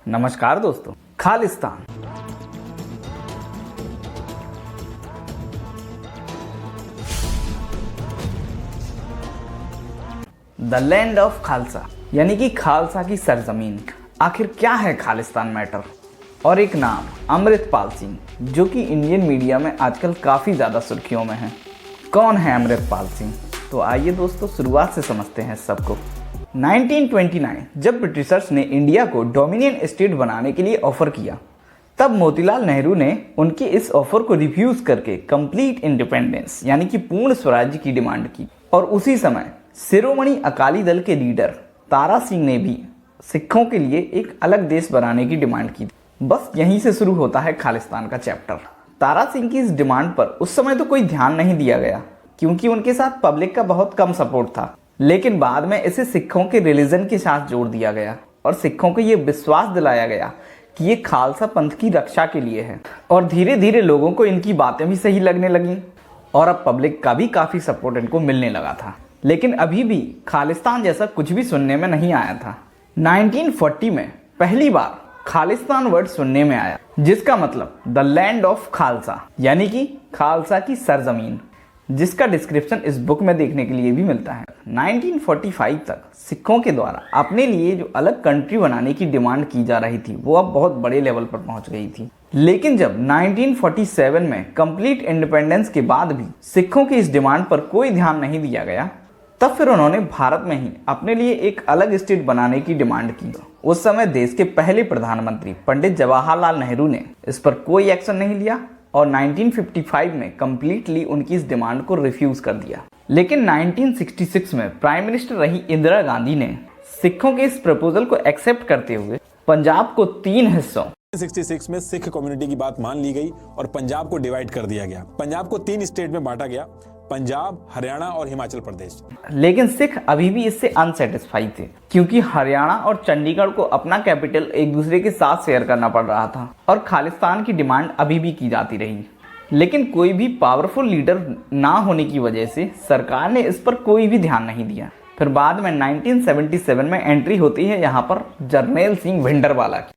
नमस्कार दोस्तों। Khalistan the land of Khalsa यानी कि खालसा की सरजमीन। आखिर क्या है खालिस्तान मैटर? और एक नाम अमृतपाल सिंह, जो कि इंडियन मीडिया में आजकल काफ़ी ज़्यादा सुर्खियों में है। कौन है अमृतपाल सिंह? तो आइए दोस्तों शुरुआत से समझते हैं सबको। 1929 जब ब्रिटिशर्स ने इंडिया को डोमिनियन स्टेट बनाने के लिए ऑफर किया, तब मोतीलाल नेहरू ने उनके इस ऑफर को रिफ्यूज करके कंप्लीट इंडिपेंडेंस यानी कि पूर्ण स्वराज्य की डिमांड की। और उसी समय शिरोमणि अकाली दल के लीडर तारा सिंह ने भी सिखों के लिए एक अलग देश बनाने की डिमांड की। बस यहीं से शुरू होता है खालिस्तान का चैप्टर। तारा सिंह की इस डिमांड पर उस समय तो कोई ध्यान नहीं दिया गया, क्योंकि उनके साथ पब्लिक का बहुत कम सपोर्ट था। लेकिन बाद में इसे सिखों के रिलीजन के साथ जोड़ दिया गया और सिखों को ये विश्वास दिलाया गया कि ये खालसा पंथ की रक्षा के लिए है। और धीरे धीरे लोगों को इनकी बातें भी सही लगने लगी और अब पब्लिक का भी काफ़ी सपोर्ट इनको मिलने लगा था। लेकिन अभी भी खालिस्तान जैसा कुछ भी सुनने में नहीं आया था। 1940 में पहली बार खालिस्तान वर्ड सुनने में आया, जिसका मतलब द लैंड ऑफ खालसा यानी कि खालसा की सरजमीन, जिसका डिस्क्रिप्शन इस बुक में देखने के लिए भी मिलता है। 1945 तक सिखों के द्वारा अपने लिए जो अलग कंट्री बनाने की डिमांड की जा रही थी, वो अब बहुत बड़े लेवल पर पहुंच गई थी। लेकिन जब 1947 में कंप्लीट इंडिपेंडेंस के बाद भी सिखों की इस डिमांड पर कोई ध्यान नहीं दिया गया, तब फिर उन्होंने भारत में ही अपने लिए एक अलग स्टेट बनाने की डिमांड की। उस समय देश के पहले प्रधानमंत्री पंडित जवाहरलाल नेहरू ने इस पर कोई एक्शन नहीं लिया और 1955 में कंप्लीटली उनकी इस डिमांड को रिफ्यूज कर दिया। लेकिन 1966 में प्राइम मिनिस्टर रही इंदिरा गांधी ने सिखों के इस प्रपोजल को एक्सेप्ट करते हुए पंजाब को 3 हिस्सों 1966 में सिख कम्युनिटी की बात मान ली गई और पंजाब को डिवाइड कर दिया गया। पंजाब को 3 स्टेट में बांटा गया, पंजाब, हरियाणा और हिमाचल प्रदेश। लेकिन सिख अभी भी इससे अनसेटिस्फाइड थे, क्योंकि हरियाणा और चंडीगढ़ को अपना कैपिटल एक दूसरे के साथ शेयर करना पड़ रहा था और खालिस्तान की डिमांड अभी भी की जाती रही। लेकिन कोई भी पावरफुल लीडर ना होने की वजह से सरकार ने इस पर कोई भी ध्यान नहीं दिया। फिर बाद में 1977 में एंट्री होती है यहाँ पर जरनैल सिंह भिंडरवाला की।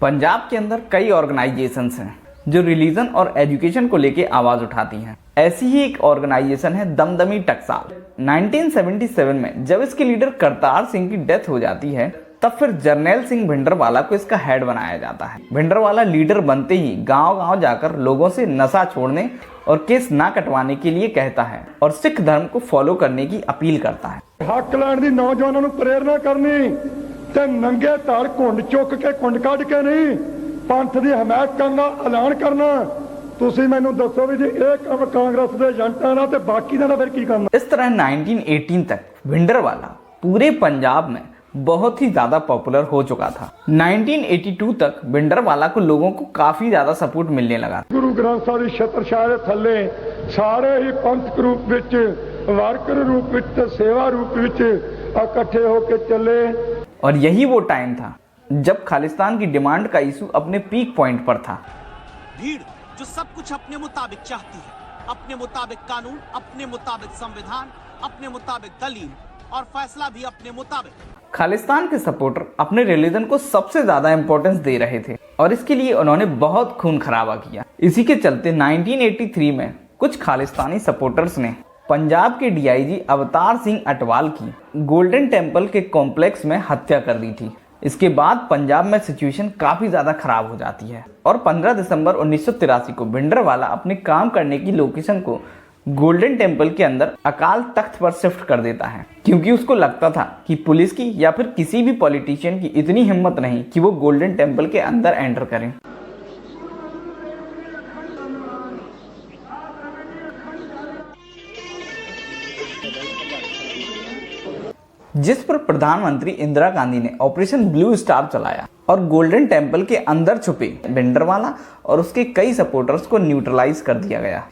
पंजाब के अंदर कई ऑर्गेनाइजेशंस हैं जो रिलीजन और एजुकेशन को लेके आवाज उठाती हैं। ऐसी ही एक ऑर्गेनाइजेशन है दमदमी टकसाल। 1977 में जब इसके लीडर करतार सिंह की डेथ हो जाती है, तब फिर जरनैल सिंह भिंडरवाला को इसका हेड बनाया जाता है। भिंडरवाला लीडर बनते ही गांव-गांव जाकर लोगों से नशा छोड़ने और केस ना कटवाने के लिए कहता है और सिख धर्म को फॉलो करने की अपील करता है। हक लैण दी नौजवानों नूं प्रेरणा करनी ते नंगे धड़ घुंड चुक के घुंड कढ के नहीं, पंथ की हमायत करना, ऐलान करना। तुसीं मैनूं दसो भी जे इह काम कांग्रेस दे एजेंटां नाल ते बाकी दा फिर की करना। इस तरह 1918 तक भिंडरवाला पूरे पंजाब में बहुत ही ज्यादा पॉपुलर हो चुका था। 1982 तक भिंडरवाला को लोगों को काफी ज्यादा सपोर्ट मिलने लगा। गुरु ग्रंथ साहिब दी छत्रछाया दे थल्ले सारे ही पंथ रूप विच, वर्कर रूप विच ते सेवा रूप विच इकट्ठे होके चले। और यही वो टाइम था जब खालिस्तान की डिमांड का इशू अपने पीक पॉइंट पर था। भीड़ जो सब कुछ अपने मुताबिक चाहती है, अपने मुताबिक कानून, अपने मुताबिक संविधान, अपने मुताबिक दलील और फैसला भी अपने मुताबिक। खालिस्तान के सपोर्टर अपने रिलीजन को सबसे ज्यादा इंपॉर्टेंस दे रहे थे और इसके लिए उन्होंने बहुत खून खराबा किया। इसी के चलते 1983 में कुछ खालिस्तानी सपोर्टर्स ने पंजाब के डीआईजी अवतार सिंह अटवाल की गोल्डन टेम्पल के कॉम्प्लेक्स में हत्या कर दी थी। इसके बाद पंजाब में सिचुएशन काफी ज्यादा खराब हो जाती है और 15 दिसंबर 1983 को भिंडरवाला अपने काम करने की लोकेशन को गोल्डन टेम्पल के अंदर अकाल तख्त पर शिफ्ट कर देता है, क्योंकि उसको लगता था कि पुलिस की या फिर किसी भी पॉलिटिशियन की इतनी हिम्मत नहीं कि वो गोल्डन टेम्पल के अंदर एंटर करें। जिस पर प्रधानमंत्री इंदिरा गांधी ने ऑपरेशन ब्लू स्टार चलाया और गोल्डन टेम्पल के अंदर छुपे भिंडरवाला और उसके कई सपोर्टर्स को न्यूट्रलाइज कर दिया गया।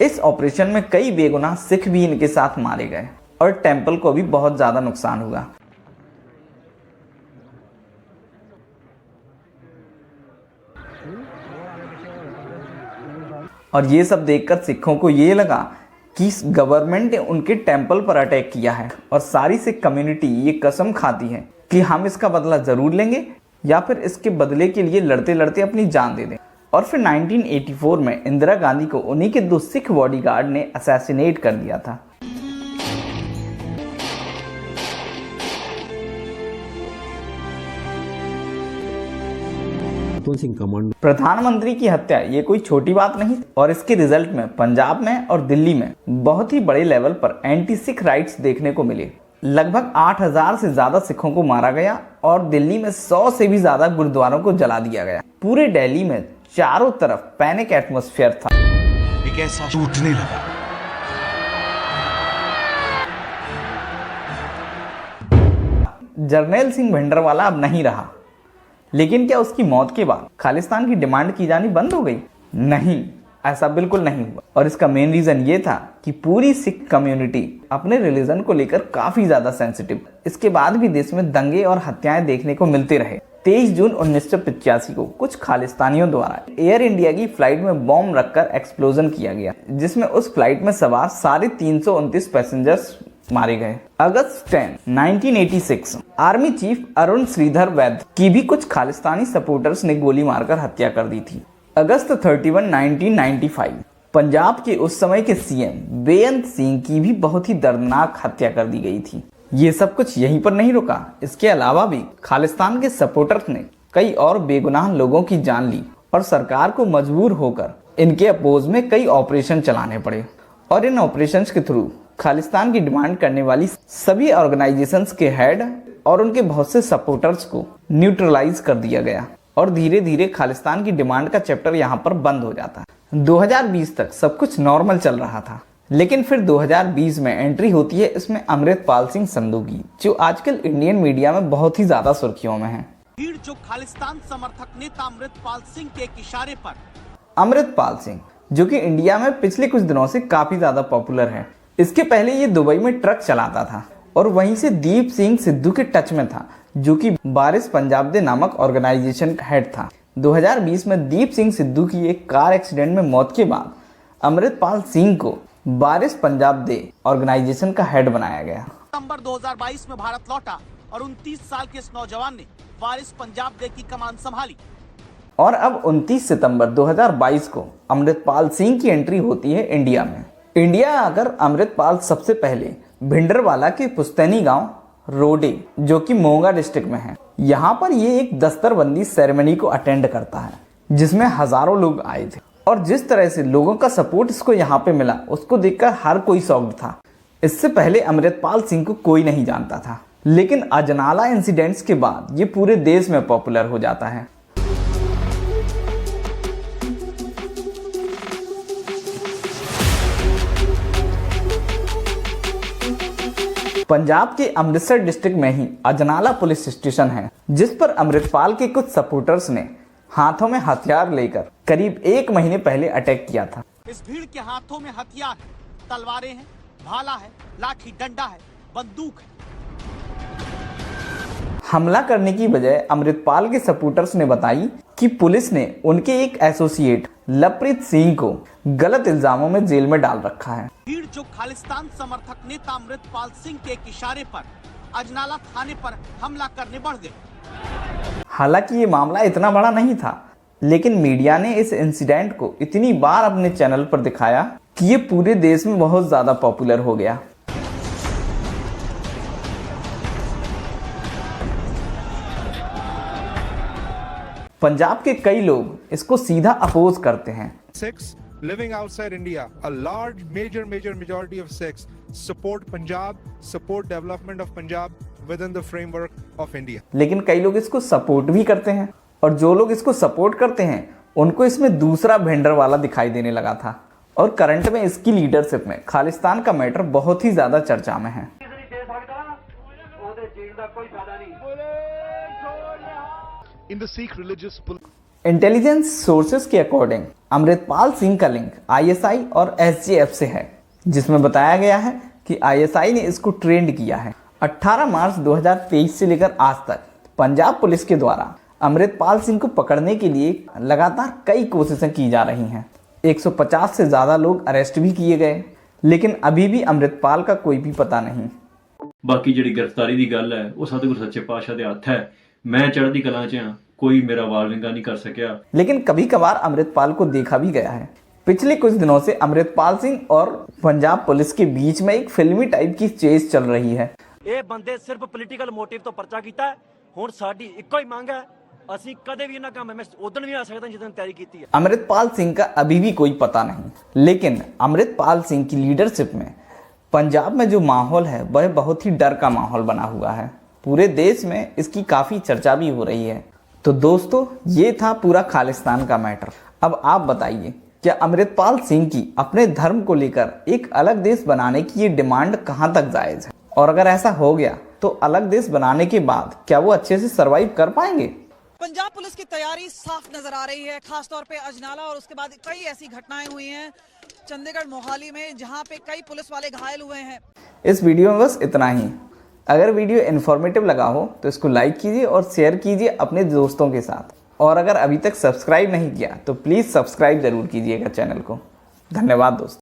इस ऑपरेशन में कई बेगुनाह सिख भी इनके साथ मारे गए और टेंपल को भी बहुत ज़्यादा नुकसान हुआ। और ये सब देखकर सिखों को ये लगा कि गवर्नमेंट ने उनके टेंपल पर अटैक किया है और सारी सिख कम्युनिटी ये कसम खाती है कि हम इसका बदला ज़रूर लेंगे या फिर इसके बदले के लिए लड़ते लड़ते अपनी जान दे दें। और फिर 1984 में इंदिरा गांधी को उन्हीं के 2 सिख बॉडीगार्ड ने असैसिनेट कर दिया था। प्रधानमंत्री की हत्या ये कोई छोटी बात नहीं और इसके रिजल्ट में पंजाब में और दिल्ली में बहुत ही बड़े लेवल पर एंटी सिख राइट्स देखने को मिले। लगभग 8000 से ज्यादा सिखों को मारा गया और दिल्ली में 100 से भी ज्यादा गुरुद्वारों को जला दिया गया। पूरे दिल्ली में चारों तरफ पैनिक एटमॉस्फेयर था। एक ऐसा टूटने लगा। जर्नैल सिंह भिंडरवाला अब नहीं रहा, लेकिन क्या उसकी मौत के बाद खालिस्तान की डिमांड की जानी बंद हो गई? नहीं, ऐसा बिल्कुल नहीं हुआ। और इसका मेन रीजन ये था कि पूरी सिख कम्युनिटी अपने रिलीजन को लेकर काफी ज्यादा सेंसिटिव। इसके बाद भी देश में दंगे और हत्याएं देखने को मिलते रहे। 23 जून 1985 को कुछ खालिस्तानियों द्वारा एयर इंडिया की फ्लाइट में बॉम्ब रखकर एक्सप्लोजन किया गया, जिसमें उस फ्लाइट में सवार सारे 329 पैसेंजर्स मारे गए। अगस्त 10, 1986 आर्मी चीफ अरुण श्रीधर वैद्य की भी कुछ खालिस्तानी सपोर्टर्स ने गोली मारकर हत्या कर दी थी। अगस्त 31, 1995 पंजाब के उस समय के सीएम बेअंत सिंह की भी बहुत ही दर्दनाक हत्या कर दी गई थी। ये सब कुछ यहीं पर नहीं रुका। इसके अलावा भी खालिस्तान के सपोर्टर्स ने कई और बेगुनाह लोगों की जान ली और सरकार को मजबूर होकर इनके अपोज में कई ऑपरेशन चलाने पड़े। और इन ऑपरेशंस के थ्रू खालिस्तान की डिमांड करने वाली सभी ऑर्गेनाइजेशंस के हेड और उनके बहुत से सपोर्टर्स को न्यूट्रलाइज कर दिया गया और धीरे धीरे खालिस्तान की डिमांड का चैप्टर यहाँ पर बंद हो जाता है। 2020 तक सब कुछ नॉर्मल चल रहा था, लेकिन फिर 2020 में एंट्री होती है इसमें अमृतपाल सिंह संधू की, जो आजकल इंडियन मीडिया में बहुत ही ज्यादा सुर्खियों में है। भीड़ जो खालिस्तान समर्थक नेता अमृतपाल सिंह के एक इशारे पर अमृतपाल सिंह जो कि इंडिया में पिछले कुछ दिनों से काफी ज्यादा पॉपुलर है। इसके पहले ये दुबई में ट्रक चलाता था और वहीं से दीप सिंह सिद्धू के टच में था, जो कि बारिश पंजाब दे नामक ऑर्गेनाइजेशन का हेड था। 2020 में दीप सिंह सिद्धू की एक कार एक्सीडेंट में मौत के बाद अमृतपाल सिंह को बारिश पंजाब दे ऑर्गेनाइजेशन का हेड बनाया गया। सितंबर 2022 में भारत लौटा और 29 साल के इस नौजवान ने बारिश पंजाब दे की कमान संभाली। और अब 29 सितंबर 2022 को अमृतपाल सिंह की एंट्री होती है इंडिया में। इंडिया आकर अमृतपाल सबसे पहले भिंडरवाला के पुस्तैनी गांव रोडे, जो कि मोगा डिस्ट्रिक्ट में है, यहाँ पर ये एक दस्तरबंदी सेरेमनी को अटेंड करता है, जिसमें हजारों लोग आए थे। और जिस तरह से लोगों का सपोर्ट इसको यहाँ पे मिला, उसको देखकर हर कोई शॉक्ड था। इससे पहले अमृतपाल सिंह को कोई नहीं जानता था, लेकिन अजनाला इंसिडेंट्स के बाद ये पूरे देश में पॉपुलर हो जाता है। पंजाब के अमृतसर डिस्ट्रिक्ट में ही अजनाला पुलिस स्टेशन है, जिस पर अमृतपाल के कुछ सपोर्टर्स ने हाथों में हथियार लेकर करीब 1 महीने पहले अटैक किया था। इस भीड़ के हाथों में हथियार है, तलवारें हैं, भाला है, लाठी डंडा है, बंदूक है। हमला करने की बजाय अमृतपाल के सपोर्टर्स ने बताई कि पुलिस ने उनके एक एसोसिएट लवप्रीत सिंह को गलत इल्जामों में जेल में डाल रखा है। भीड़ जो खालिस्तान समर्थक नेता अमृतपाल सिंह के एक इशारे पर अजनाला थाने पर हमला करने बढ़ गए। हालांकि ये मामला इतना बड़ा नहीं था, लेकिन मीडिया ने इस इंसिडेंट को इतनी बार अपने चैनल पर दिखाया कि ये पूरे देश में बहुत ज्यादा पॉपुलर हो गया। पंजाब के कई लोग इसको सीधा अपोज करते हैं। Sikhs living outside India, a large majority of Sikhs support Punjab, support development of Punjab within the framework of India. लेकिन कई लोग इसको सपोर्ट भी करते हैं, और जो लोग इसको सपोर्ट करते हैं उनको इसमें दूसरा भिंडरवाला दिखाई देने लगा था। और करंट में इसकी लीडरशिप में खालिस्तान का मैटर बहुत ही ज्यादा चर्चा में है। In the Sikh religious intelligence sources के अकॉर्डिंग अमृतपाल सिंह का लिंक आईएसआई और एसजेएफ से है, जिसमें बताया गया है कि आईएसआई ने इसको ट्रेंड किया है। 18 मार्च 2023 से लेकर आज तक पंजाब पुलिस के द्वारा अमृतपाल सिंह को पकड़ने के लिए लगातार कई कोशिशें की जा रही हैं। 150 से ज़्यादा लोग अरेस्ट भी किए गए, लेकिन अभी भी अमृतपाल का कोई भी पता नहीं। बाकी जिहड़ी गिरफ्तारी की गल है वो सतगुरु सच्चे पातशाह दे हत्थ है। मैं चढ़दी कलां च हां, कोई मेरा वाल विंगा नहीं कर सकिया। लेकिन कभी कभार अमृतपाल को देखा भी गया है। पिछले कुछ दिनों से अमृतपाल सिंह और पंजाब पुलिस के बीच में एक फिल्मी टाइप की चेस चल रही है। ਇਹ ਬੰਦੇ ਸਿਰਫ ਪੋਲੀਟੀਕਲ ਮੋਟਿਵ ਤੋਂ ਪਰਚਾ ਕੀਤਾ ਹੈ। ਹੁਣ ਸਾਡੀ ਇੱਕੋ ਹੀ ਮੰਗ ਹੈ, ਅਸੀਂ ਕਦੇ ਵੀ ਇਹਨਾਂ ਕੰਮ ਮੈਂ ਉਦੋਂ ਵੀ ਆ ਸਕਦਾ ਜਦੋਂ ਤਿਆਰੀ ਕੀਤੀ ਹੈ। अमृतपाल सिंह का अभी भी कोई पता नहीं, लेकिन अमृतपाल सिंह की लीडरशिप में पंजाब में जो माहौल है वह बहुत ही डर का माहौल बना हुआ है। पूरे देश में इसकी काफ़ी चर्चा भी हो रही है। तो दोस्तों, ये था पूरा खालिस्तान का मैटर। अब आप बताइए, क्या अमृतपाल सिंह की अपने धर्म को लेकर एक अलग देश बनाने की ये डिमांड कहाँ तक जायज़ है? और अगर ऐसा हो गया तो अलग देश बनाने के बाद क्या वो अच्छे से सरवाइव कर पाएंगे? पंजाब पुलिस की तैयारी साफ नजर आ रही है, खासतौर पे अजनाला और उसके बाद कई ऐसी घटनाएं हुई हैं चंडीगढ़ मोहाली में जहां पे कई पुलिस वाले घायल हुए हैं। इस वीडियो में बस इतना ही। अगर वीडियो इन्फॉर्मेटिव लगा हो तो इसको लाइक कीजिए और शेयर कीजिए अपने दोस्तों के साथ। और अगर अभी तक सब्सक्राइब नहीं किया तो प्लीज़ सब्सक्राइब जरूर कीजिएगा चैनल को। धन्यवाद दोस्तों।